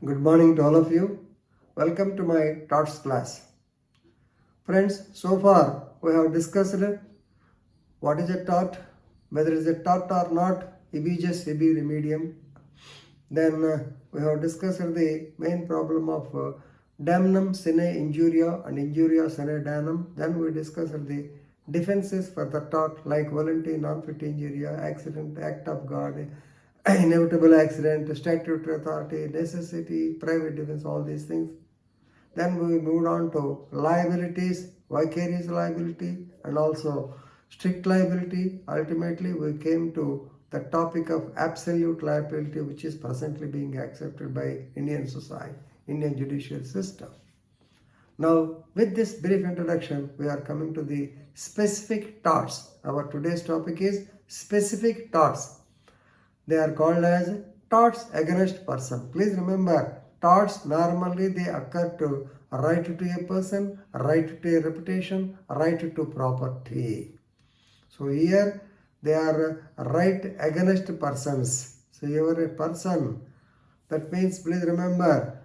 Good morning to all of you. Welcome to my Torts class. Friends, so far we have discussed what is a tort, whether it is a tort or not, ibi jus ibi remedium. Then we have discussed the main problem of damnum sine injuria and injuria sine damnum. Then we discussed the defenses for the tort like voluntary, non-fit injuria, accident, act of God, inevitable accident, statutory authority, necessity, private defense, all these things. Then we moved on to liabilities, vicarious liability and also strict liability. Ultimately we came to the topic of absolute liability, which is presently being accepted by Indian society, Indian judicial system. Now with this brief introduction, we are coming to the specific torts. Our today's topic is specific torts. They are called as torts against person. Please remember, torts normally they occur to right to a person, right to a reputation, right to property. So here they are right against persons. So you are a person. That means please remember,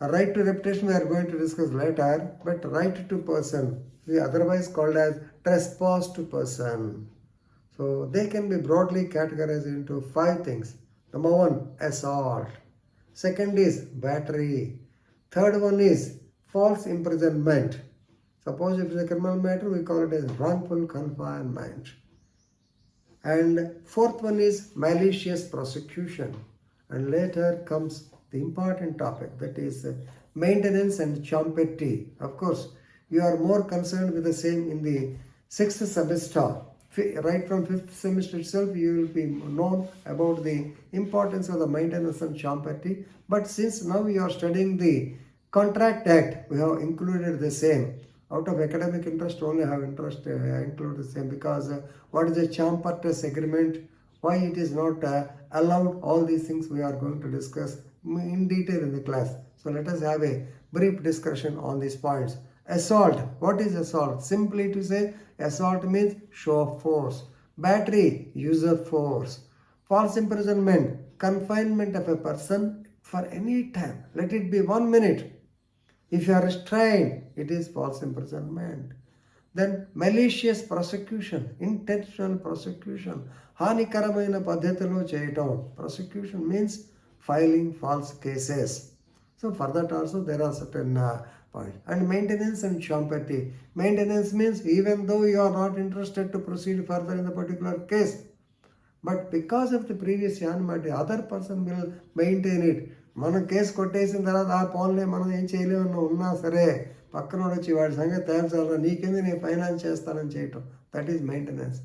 a right to reputation we are going to discuss later, but right to person, otherwise called as trespass to person. So they can be broadly categorized into 5 things. Number 1, assault. Second is battery. Third one is false imprisonment. Suppose if it is a criminal matter, we call it as wrongful confinement. And fourth one is malicious prosecution. And later comes the important topic, that is maintenance and champerty. Of course, you are more concerned with the same in the 6th semester. Right from 5th semester itself, you will be known about the importance of the maintenance and champerty. But since now you are studying the Contract Act, we have included the same. Out of academic interest only, I have included the same, because what is a champerty agreement, why it is not allowed, all these things we are going to discuss in detail in the class. So let us have a brief discussion on these points. Assault. What is assault? Simply to say, assault means show of force. Battery, use of force. False imprisonment, confinement of a person for any time. Let it be 1 minute. If you are restrained, it is false imprisonment. Then malicious prosecution, intentional prosecution. Hanikaramaina paddhatilo cheyatam. Prosecution means filing false cases. So for that also there are certain points. And maintenance and champerty. Maintenance means even though you are not interested to proceed further in the particular case, but because of the previous anonymity, other person will maintain it. మనం case కొట్టేసిన తర్వాత ఆ పోన్లే మనం ఏం చేయలేమన్నా ఉన్నా సరే పక్కనోడు వచ్చి వాడి సంగతి తేల్చాలరా, నీకెందుకు నేను ఫైనాన్స్ చేస్తానని చేయటం. That is maintenance.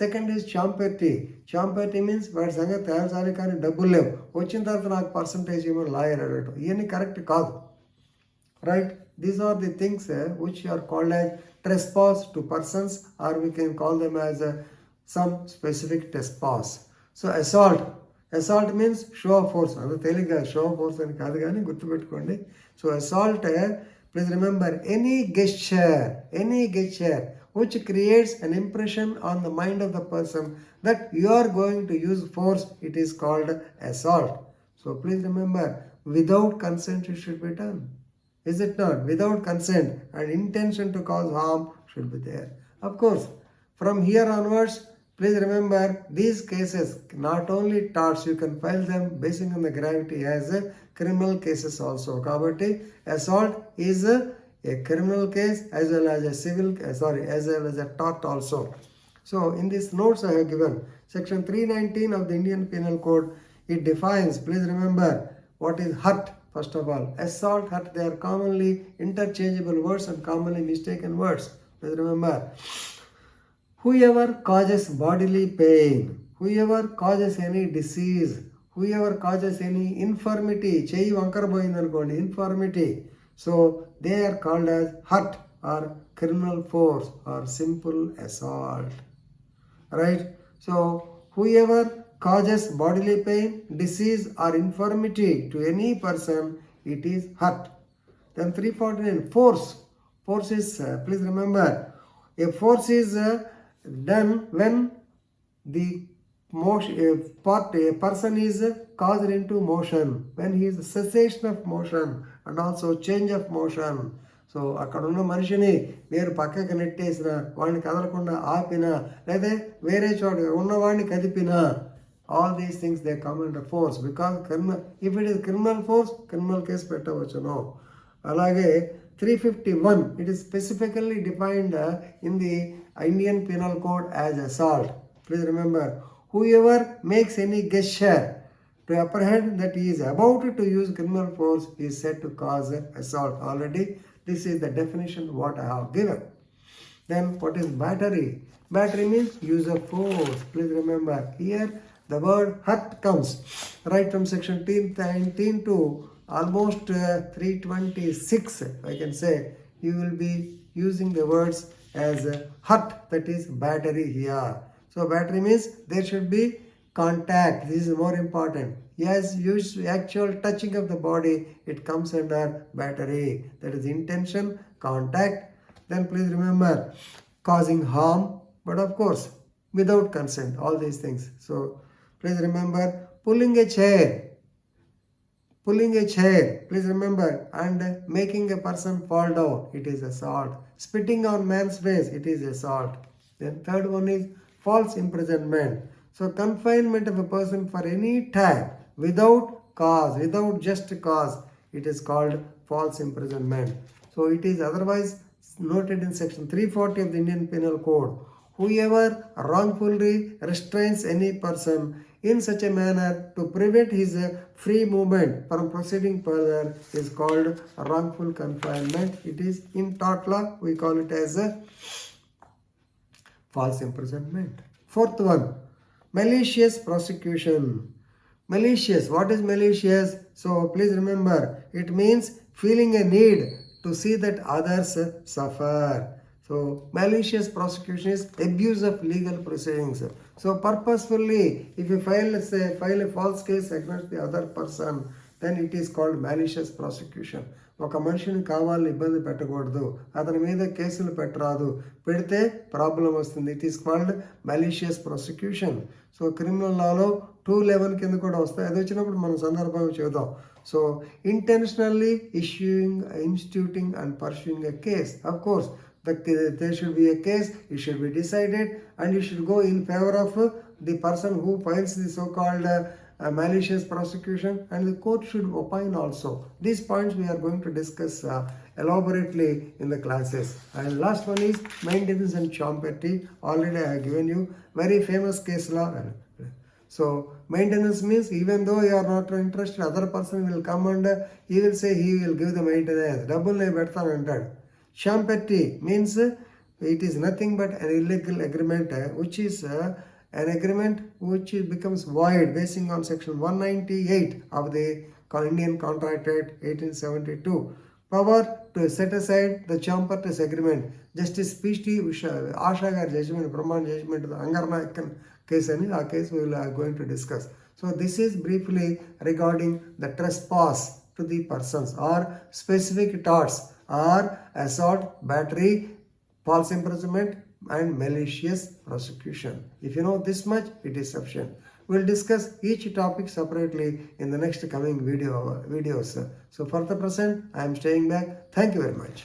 Second is champerty. Champerty means వాడి సంగతి తేల్చాలి కానీ డబ్బులు లేవు, వచ్చిన తర్వాత నాకు పర్సంటేజ్ ఇవ్వమని లాయర్ అడగటం. ఇవన్నీ కరెక్ట్ కాదు. Right? These are the things which are called as trespass to persons, or we can call them as some specific trespass. So assault. Assault means show of force. అది తెలియక show off force అని కాదు కానీ గుర్తుపెట్టుకోండి. So assault, please remember, any gesture which creates an impression on the mind of the person that you are going to use force, it is called assault. So please remember, without consent it should be done. Is it not? Without consent and intention to cause harm should be there. Of course, from here onwards, please remember, these cases, not only torts, you can file them based on the gravity as criminal cases also. Kabatti, assault is a criminal case as well as a as well as a tort also. So in these notes I have given, section 319 of the Indian Penal Code, it defines, please remember, what is hurt. First of all, assault, hurt, they are commonly interchangeable words and commonly mistaken words. Please remember, whoever causes bodily pain, whoever causes any disease, whoever causes any infirmity, cheyi vankar poyindi anukondi, infirmity, so they are called as hurt or criminal force or simple assault. Right? So whoever causes bodily pain, disease or infirmity to any person, it is hurt. Then 349, force. Force is, please remember, a force is done when the a person is caused into motion when he is cessation of motion and also change of motion. So అక్కడ ఉన్న మనిషిని మీరు పక్కకు నెట్టేసిన వాడిని కదలకుండా ఆపినా లేదా వేరే చోట ఉన్నవాడిని కదిపినా, all these things they come under force because if it is criminal force criminal case పెట్టవచ్చును. అలాగే 351 it is specifically defined in the Indian Penal Code as assault. Please remember, whoever makes any gesture to apprehend that he is about to use criminal force is said to cause assault. Already this is the definition what I have given. Then what is battery? Battery means use of force. Please remember, here the word hurt comes right from section 19 to almost 326. I can say you will be using the words as hurt, that is battery here. So battery means there should be contact. This is more important. Yes, use actual touching of the body, it comes under battery. That is intention, contact. Then please remember, causing harm, but of course without consent, all these things. So please remember, pulling a chair, please remember, and making a person fall down, it is assault. Spitting on man's face, it is assault. Then third one is false imprisonment. So confinement of a person for any time without cause, without just cause, it is called false imprisonment. So it is otherwise noted in section 340 of the Indian Penal Code. Whoever wrongfully restrains any person in such a manner to prevent his free movement from proceeding further is called wrongful confinement. It is in tort law, we call it as false imprisonment. Fourth one, malicious prosecution. Malicious, what is malicious? So please remember, it means feeling a need to see that others suffer. So malicious prosecution is abuse of legal proceedings. So purposefully, if you file a false case against the other person, then it is called malicious prosecution. ఒక మనిషిని కావాలని ఇబ్బంది పెట్టకూడదు, అతని మీద కేసులు పెట్టరాదు, పెడితే ప్రాబ్లం వస్తుంది. It is called malicious prosecution. So criminal లాలో 211 కింద కూడా వస్తాయి. అది వచ్చినప్పుడు మనం సందర్భంగా చూద్దాం. So intentionally instituting and pursuing a case. Of course, there should be a case, it should be decided, and you should go in favor of the person who files the so-called malicious prosecution, and the court should opine also. These points we are going to discuss elaborately in the classes. And last one is maintenance and champerty. Already I have given you very famous case law. So maintenance means even though you are not interested, other person will come and he will say he will give the maintenance. Double ne bedtanu antadu. Champerty means it is nothing but an illegal agreement which is an agreement which becomes void basing on section 198 of the Indian Contract Act 1872. Power to set aside the champerty's agreement. Justice P.T. Asha gar judgment, Brahman judgment, the Angarnakan case, and our case we are going to discuss. So this is briefly regarding the trespass to the persons or specific torts or assault, battery, false imprisonment, and malicious prosecution. If you know this much, it is sufficient. We'll discuss each topic separately in the next coming videos. So for the present, I am staying back. Thank you very much.